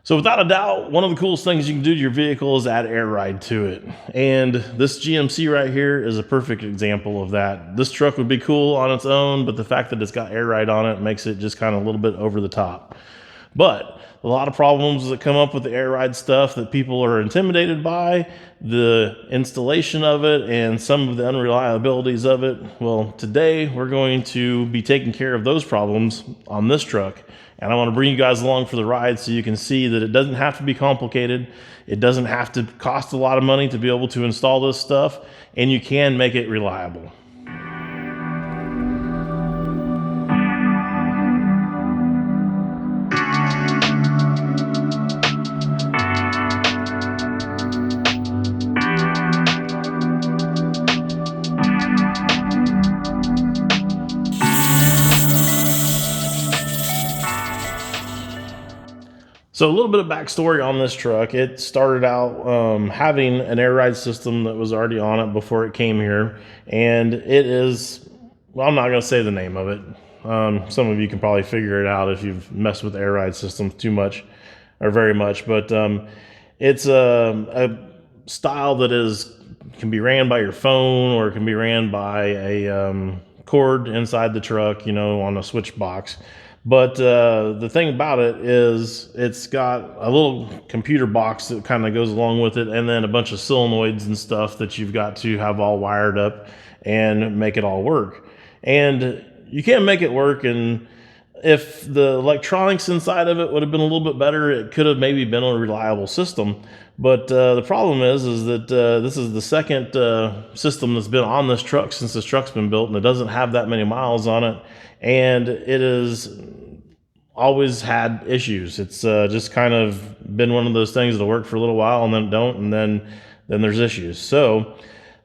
So without a doubt, one of the coolest things you can do to your vehicle is add air ride to it. And this GMC right here is a perfect example of that. This truck would be cool on its own, but the fact that it's got air ride on it makes it just kind of a little bit over the top. But a lot of problems that come up with the air ride stuff that people are intimidated by, the installation of it, and some of the unreliabilities of it. Well, today we're going to be taking care of those problems on this truck. And I want to bring you guys along for the ride so you can see that it doesn't have to be complicated. It doesn't have to cost a lot of money to be able to install this stuff, and you can make it reliable. So a little bit of backstory on this truck. It started out having an air ride system that was already on it before it came here. And it is, well, I'm not going to say the name of it. Some of you can probably figure it out if you've messed with air ride systems too much or very much. But it's a style that can be ran by your phone, or it can be ran by a cord inside the truck, on a switch box. But the thing about it is it's got a little computer box that kind of goes along with it, and then a bunch of solenoids and stuff that you've got to have all wired up and make it all work. And you can't make it work, and if the electronics inside of it would have been a little bit better, it could have maybe been a reliable system. But the problem is that this is the second system that's been on this truck since this truck's been built, and it doesn't have that many miles on it, and it has always had issues. It's just kind of been one of those things that'll work for a little while and then don't, and then there's issues. So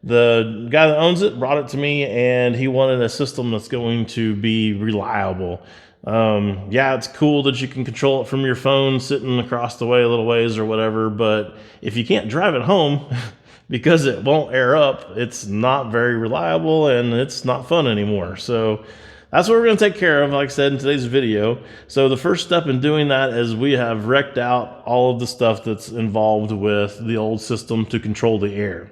the guy that owns it brought it to me, and he wanted a system that's going to be reliable. Yeah, it's cool that you can control it from your phone sitting across the way a little ways or whatever, but if you can't drive it home because it won't air up, it's not very reliable and it's not fun anymore. So that's what we're going to take care of, like I said, in today's video. So the first step in doing that is we have wrecked out all of the stuff that's involved with the old system to control the air.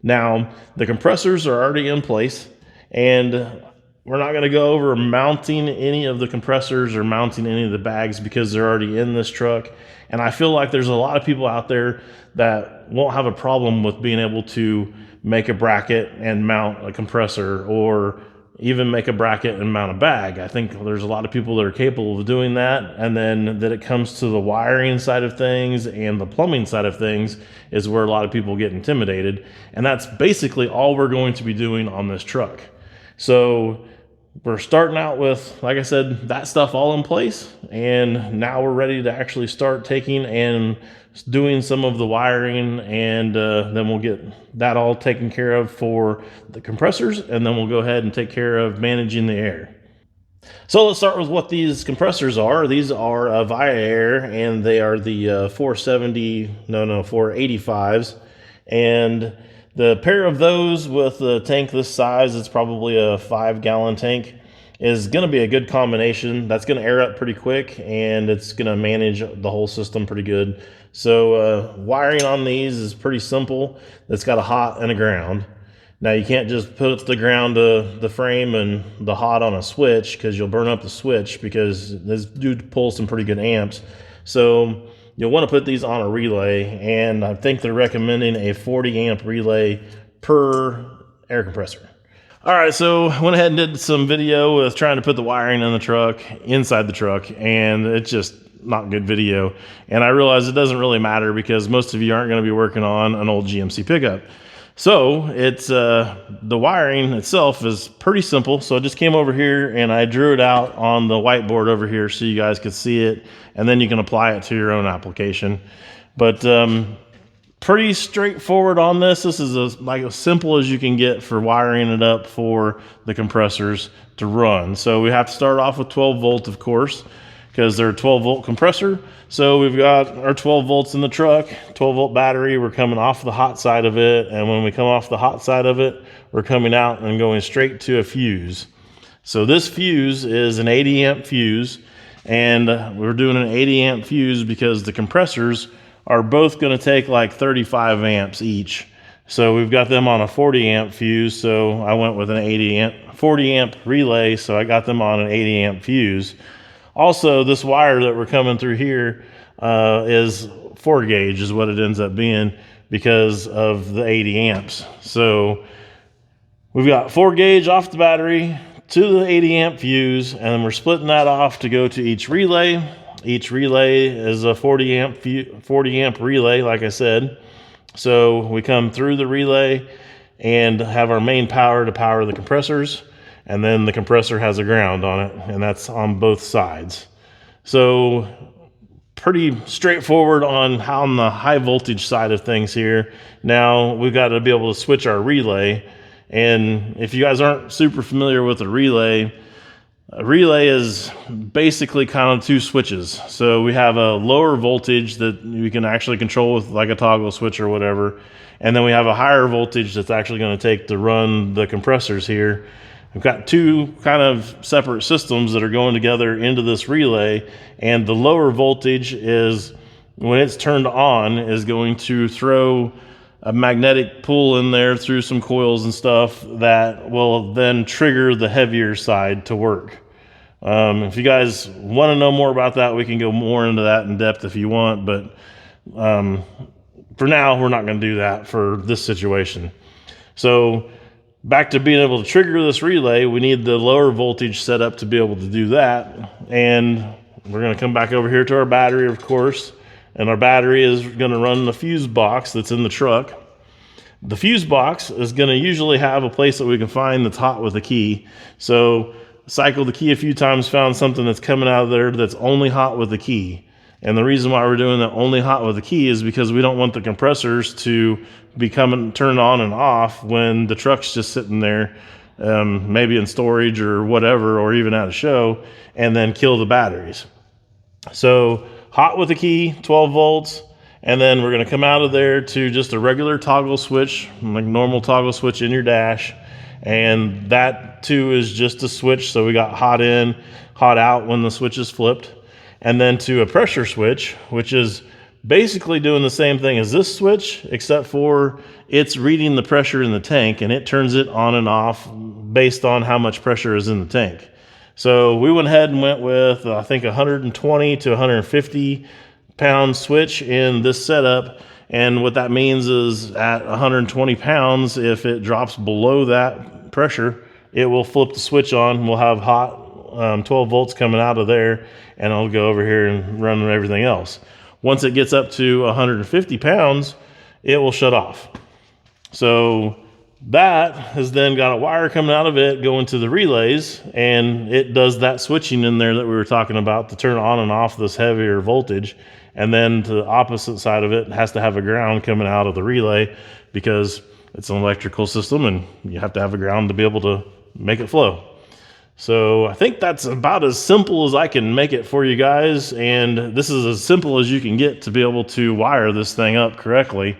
Now, the compressors are already in place, and we're not going to go over mounting any of the compressors or mounting any of the bags because they're already in this truck. And I feel like there's a lot of people out there that won't have a problem with being able to make a bracket and mount a compressor, or even make a bracket and mount a bag. I think there's a lot of people that are capable of doing that. And then that it comes to the wiring side of things and the plumbing side of things is where a lot of people get intimidated. And that's basically all we're going to be doing on this truck. So we're starting out with, like I said, that stuff all in place. And now we're ready to actually start taking and doing some of the wiring, and then we'll get that all taken care of for the compressors, and then we'll go ahead and take care of managing the air. So let's start with what these compressors are. These are a VIAIR, and they are the 485s. And the pair of those with a tank this size, it's probably a 5-gallon tank, is going to be a good combination. That's going to air up pretty quick, and it's going to manage the whole system pretty good. So wiring on these is pretty simple. It's got a hot and a ground. Now you can't just put the ground to the frame and the hot on a switch, because you'll burn up the switch, because this dude pulls some pretty good amps. So you'll want to put these on a relay, and I think they're recommending a 40 amp relay per air compressor. All right, so I went ahead and did some video with trying to put the wiring in the truck, inside the truck, and it's just not good video. And I realized it doesn't really matter because most of you aren't going to be working on an old GMC pickup. So it's the wiring itself is pretty simple. So I just came over here and I drew it out on the whiteboard over here so you guys could see it, and then you can apply it to your own application. But pretty straightforward on this. This is like as simple as you can get for wiring it up for the compressors to run. So we have to start off with 12 volt, of course, because they're a 12 volt compressor. So we've got our 12 volts in the truck, 12 volt battery. We're coming off the hot side of it. And when we come off the hot side of it, we're coming out and going straight to a fuse. So this fuse is an 80 amp fuse. And we're doing an 80 amp fuse because the compressors are both going to take like 35 amps each. So we've got them on a 40 amp fuse, so I went with an 40 amp relay, so I got them on an 80 amp fuse. Also, this wire that we're coming through here is 4 gauge is what it ends up being because of the 80 amps. So we've got 4 gauge off the battery to the 80 amp fuse, and then we're splitting that off to go to each relay. Each relay is a 40 amp relay, like I said. So we come through the relay and have our main power to power the compressors, and then the compressor has a ground on it, and that's on both sides. So pretty straightforward on the high voltage side of things here. Now we've got to be able to switch our relay, and if you guys aren't super familiar with a relay is basically kind of 2 switches. So we have a lower voltage that we can actually control with like a toggle switch or whatever. And then we have a higher voltage that's actually going to take to run the compressors here. We've got 2 kind of separate systems that are going together into this relay. And the lower voltage is, when it's turned on, is going to throw a magnetic pull in there through some coils and stuff that will then trigger the heavier side to work. If you guys want to know more about that, we can go more into that in depth if you want, but for now, we're not going to do that for this situation. So back to being able to trigger this relay, we need the lower voltage set up to be able to do that. And we're going to come back over here to our battery, of course, and our battery is going to run the fuse box that's in the truck. The fuse box is going to usually have a place that we can find that's hot with a key. So cycled the key a few times, found something that's coming out of there that's only hot with the key. And the reason why we're doing that only hot with the key is because we don't want the compressors to be turned on and off when the truck's just sitting there, maybe in storage or whatever, or even at a show, and then kill the batteries. So hot with the key, 12 volts, and then we're going to come out of there to just a regular toggle switch, like normal toggle switch in your dash. And that too is just a switch, so we got hot in, hot out when the switch is flipped. And then to a pressure switch, which is basically doing the same thing as this switch, except for it's reading the pressure in the tank and it turns it on and off based on how much pressure is in the tank. So we went ahead and went with, I think, 120 to 150 pound switch in this setup. And what that means is at 120 pounds, if it drops below that pressure, it will flip the switch on. We'll have hot 12 volts coming out of there, and I'll go over here and run everything else. Once it gets up to 150 pounds, it will shut off. So that has then got a wire coming out of it going to the relays, and it does that switching in there that we were talking about to turn on and off this heavier voltage. And then to the opposite side of it has to have a ground coming out of the relay because it's an electrical system and you have to have a ground to be able to make it flow. So I think that's about as simple as I can make it for you guys. And this is as simple as you can get to be able to wire this thing up correctly.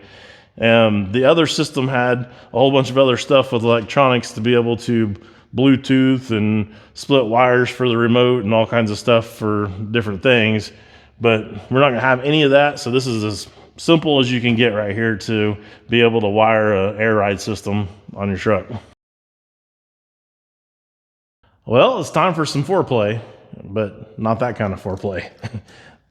The other system had a whole bunch of other stuff with electronics to be able to Bluetooth and split wires for the remote and all kinds of stuff for different things. But we're not going to have any of that, so this is as simple as you can get right here to be able to wire an air ride system on your truck. Well, it's time for some foreplay, but not that kind of foreplay.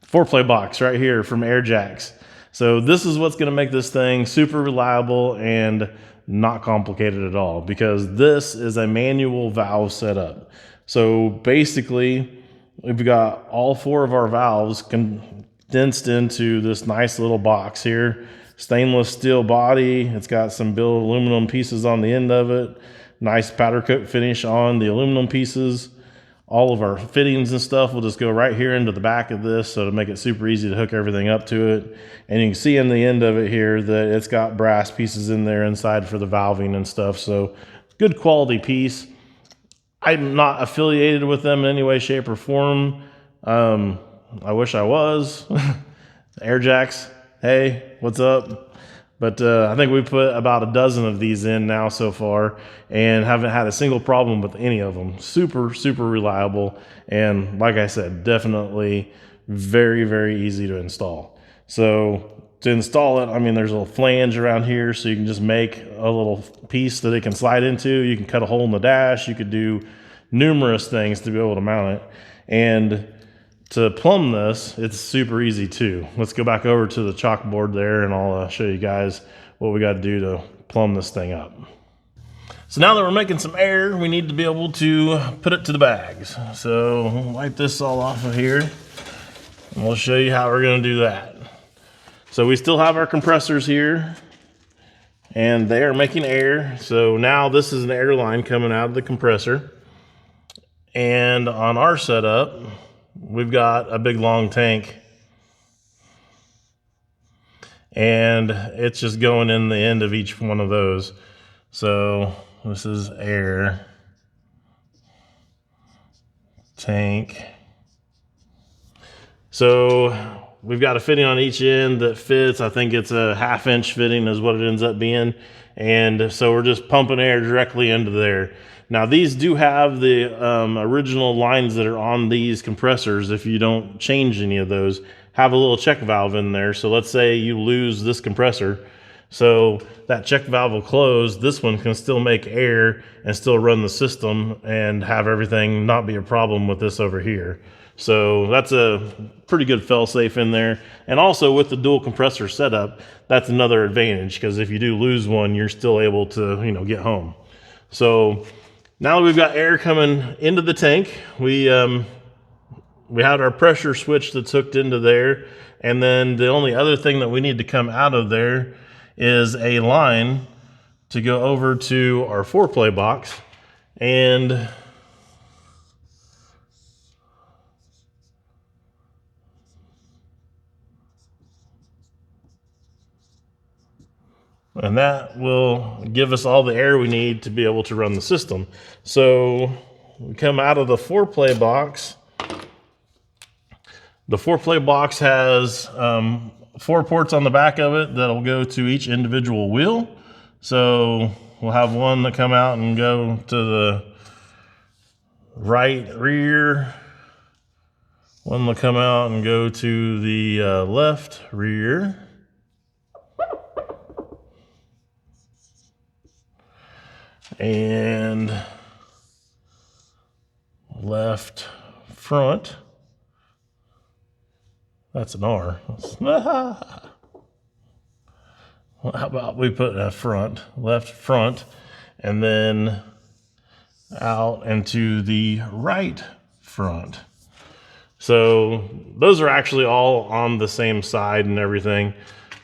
Foreplay box right here from Airjacks. So this is what's going to make this thing super reliable and not complicated at all, because this is a manual valve setup. So basically, we've got all 4 of our valves condensed into this nice little box here. Stainless steel body. It's got some billet aluminum pieces on the end of it. Nice powder coat finish on the aluminum pieces. All of our fittings and stuff will just go right here into the back of this, so to make it super easy to hook everything up to it. And you can see in the end of it here that it's got brass pieces in there inside for the valving and stuff. So good quality piece. I'm not affiliated with them in any way, shape, or form. I wish I was. Airjacks, hey, what's up? But I think we put about a dozen of these in now so far and haven't had a single problem with any of them. Super, super reliable. And like I said, definitely very, very easy to install. So to install it, I mean, there's a little flange around here, so you can just make a little piece that it can slide into. You can cut a hole in the dash. You could do numerous things to be able to mount it. And to plumb this, it's super easy too. Let's go back over to the chalkboard there and I'll show you guys what we got to do to plumb this thing up. So now that we're making some air, we need to be able to put it to the bags. So wipe this all off of here and we'll show you how we're going to do that. So we still have our compressors here and they are making air. So now this is an air line coming out of the compressor. And on our setup, we've got a big long tank and it's just going in the end of each one of those. So this is air, tank. So we've got a fitting on each end that fits. I think it's a 1/2 inch fitting is what it ends up being. And so we're just pumping air directly into there. Now these do have the original lines that are on these compressors. If you don't change any of those, have a little check valve in there. So let's say you lose this compressor. So that check valve will close. This one can still make air and still run the system and have everything not be a problem with this over here. So that's a pretty good fail-safe in there. And also with the dual compressor setup, that's another advantage because if you do lose one, you're still able to, you know, get home. So now that we've got air coming into the tank, we had our pressure switch that's hooked into there. And then the only other thing that we need to come out of there is a line to go over to our 4-play box. And that will give us all the air we need to be able to run the system. So we come out of the 4-play box. The 4-play box has 4 ports on the back of it that'll go to each individual wheel. So we'll have one that come out and go to the right rear. One will come out and go to the left rear. And left front. That's an R. Well, how about we put a front, left front, and then out into the right front. So those are actually all on the same side and everything.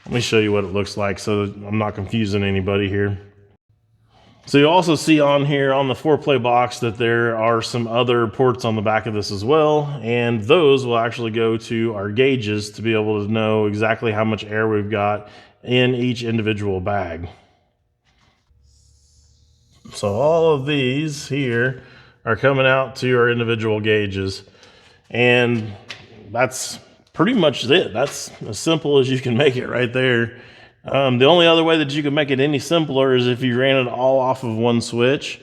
Let me show you what it looks like so I'm not confusing anybody here. So you also see on here on the 4-play box that there are some other ports on the back of this as well, and those will actually go to our gauges to be able to know exactly how much air we've got in each individual bag. So all of these here are coming out to our individual gauges, and that's pretty much it. That's as simple as you can make it right there. The only other way that you can make it any simpler is if you ran it all off of one switch.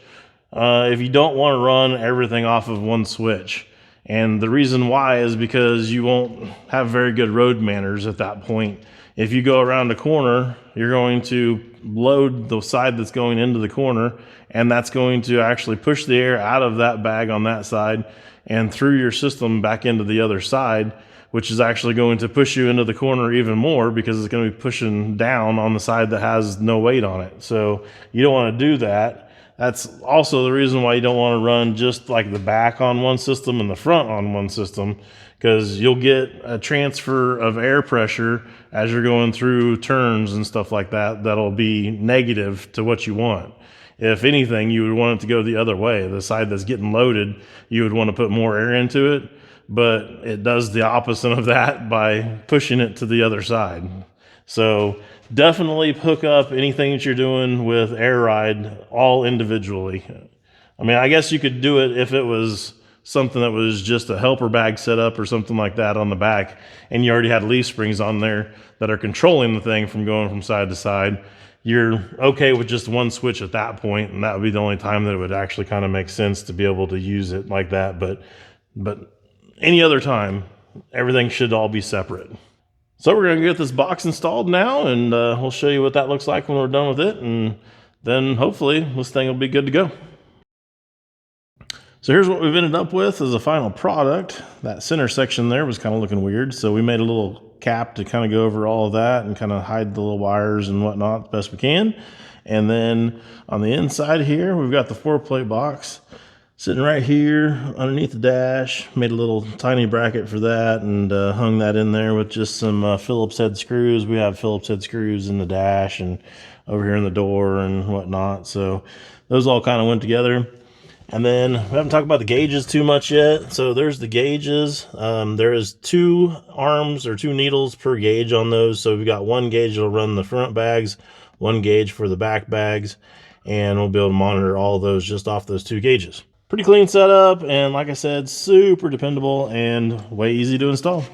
If you don't want to run everything off of one switch. And the reason why is because you won't have very good road manners at that point. If you go around a corner, you're going to load the side that's going into the corner, and that's going to actually push the air out of that bag on that side and through your system back into the other side, which is actually going to push you into the corner even more because it's going to be pushing down on the side that has no weight on it. So you don't want to do that. That's also the reason why you don't want to run just like the back on one system and the front on one system, because you'll get a transfer of air pressure as you're going through turns and stuff like that that'll be negative to what you want. If anything, you would want it to go the other way. The side that's getting loaded, you would want to put more air into it, but it does the opposite of that by pushing it to the other side. So definitely hook up anything that you're doing with air ride all individually. I mean, I guess you could do it if it was something that was just a helper bag setup or something like that on the back, and you already had leaf springs on there that are controlling the thing from going from side to side, you're okay with just one switch at that point, and that would be the only time that it would actually kind of make sense to be able to use it like that. But any other time, everything should all be separate. So we're going to get this box installed now, and we'll show you what that looks like when we're done with it, and then hopefully this thing will be good to go. So here's what we've ended up with as a final product. That center section there was kind of looking weird, so we made a little cap to kind of go over all of that and kind of hide the little wires and whatnot the best we can. And then on the inside here, we've got the 4-plate box sitting right here underneath the dash. Made a little tiny bracket for that and hung that in there with just some Phillips head screws. We have Phillips head screws in the dash and over here in the door and whatnot. So those all kind of went together. And then we haven't talked about the gauges too much yet. So there's the gauges. There is 2 arms or 2 needles per gauge on those. So we've got 1 gauge that'll run the front bags, 1 gauge for the back bags, and we'll be able to monitor all of those just off those 2 gauges. Pretty clean setup, and like I said, super dependable and way easy to install.